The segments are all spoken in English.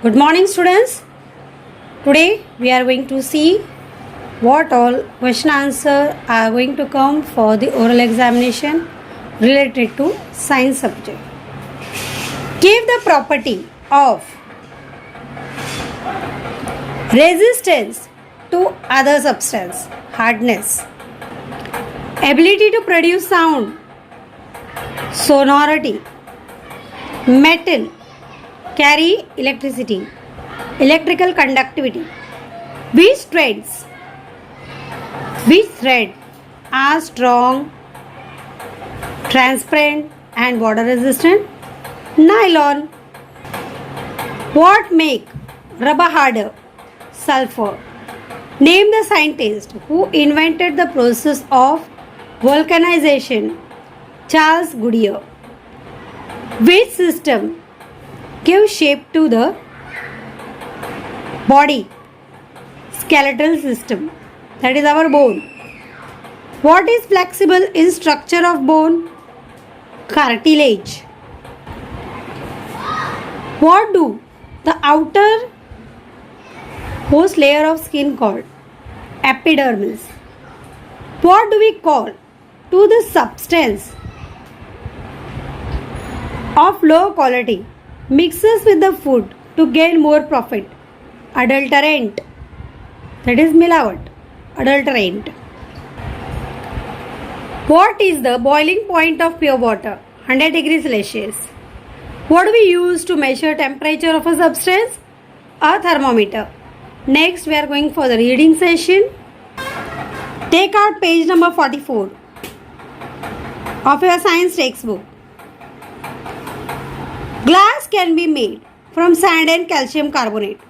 Good morning, students. Today we are going to see what all question answer are going to come for the oral examination related to science subject. Give the property of resistance to other substance, hardness, ability to produce sound, sonority, metal, carry electricity, electrical conductivity. Which thread are strong, transparent and water resistant? Nylon. What make rubber harder? Sulfur. Name the scientist who invented the process of vulcanization. Charles Goodyear. Which system gives shape to the body? Skeletal system, that is our bone. What is flexible in structure of bone? Cartilage. What do the outer host layer of skin called? Epidermis. What do we call to the substance of low quality mixes with the food to gain more profit? Adulterant, that is मिलावट, adulterant. What is the boiling point of pure water? 100 degrees Celsius. What do we use to measure temperature of a substance? A thermometer. Next we are going for the reading session. Take out page number 44 of your science textbook. Glass can be made from sand and calcium carbonate.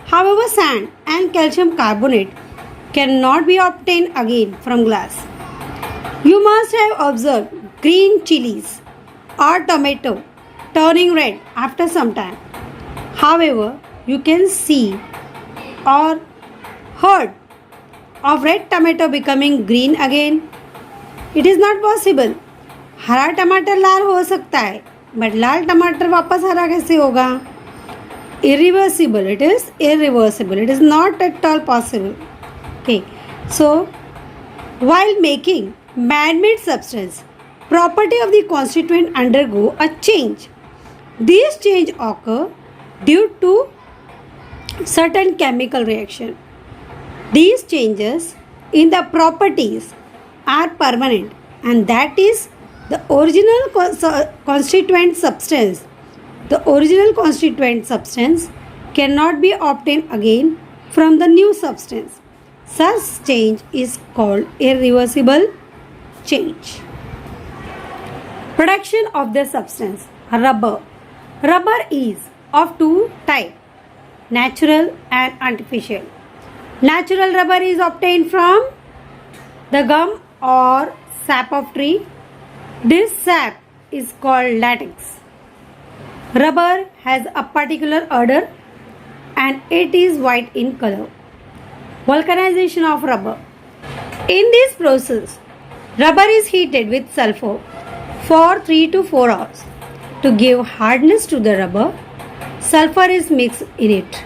However, sand and calcium carbonate cannot be obtained again from glass. You must have observed green chilies or tomato turning red after some time. However, you can see or heard of red tomato becoming green again. It is not possible. हरा टमाटर लाल हो सकता है, but लाल टमाटर वापस हरा कैसे होगा? Irreversible. It is irreversible. It is not at all possible. Okay. So, while making man-made substance, property of the constituent undergo a change. These change occur due to certain chemical reaction. These changes in the properties are permanent, and that is the original constituent substance. The original constituent substance cannot be obtained again from the new substance. Such change is called irreversible change. Production of the substance. Rubber. Rubber is of two types, natural and artificial. Natural rubber is obtained from the gum or sap of tree. This sap is called latex. Rubber has a particular odor and it is white in color. Vulcanization of rubber. In this process, rubber is heated with sulfur for 3 to 4 hours. To give hardness to the rubber, sulfur is mixed in it.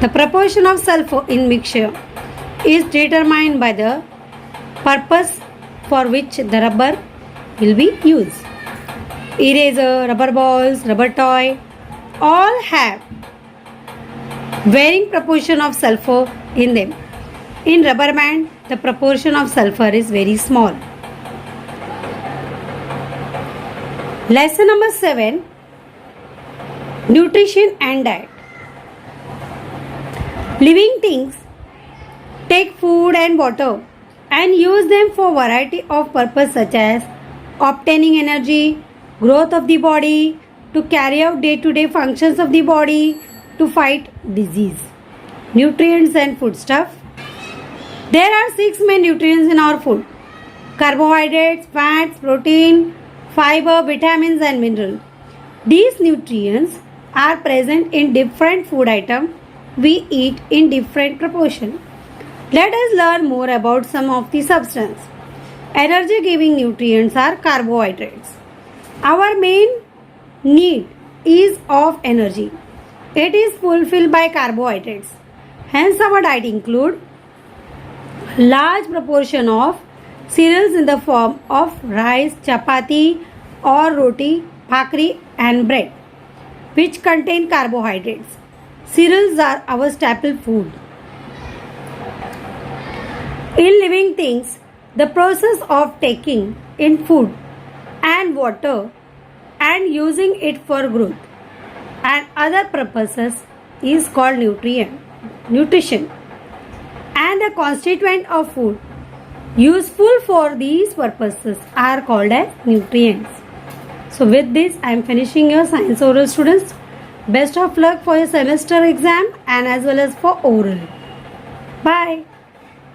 The proportion of sulfur in mixture is determined by the purpose for which the rubber will be used. Eraser, rubber balls, rubber toy, all have varying proportion of sulfur in them. In rubber band, the proportion of sulfur is very small. Lesson number 7, Nutrition and Diet. Living things take food and water and use them for variety of purpose such as obtaining energy, growth of the body, to carry out day-to-day functions of the body, to fight disease. Nutrients and foodstuff. There are 6 main nutrients in our food: carbohydrates, fats, protein, fiber, vitamins and minerals. These nutrients are present in different food items we eat in different proportion. Let us learn more about some of the substance. Energy giving nutrients are carbohydrates. Our main need is of energy. It is fulfilled by carbohydrates. Hence, our diet include large proportion of cereals in the form of rice, chapati or roti, bhakri and bread, which contain carbohydrates. Cereals are our staple food. In living things, the process of taking in food and water and using it for growth and other purposes is called nutrition, and the constituent of food useful for these purposes are called as nutrients. So with this I am finishing your science oral students. Best of luck for your semester exam and as well as for oral. Bye.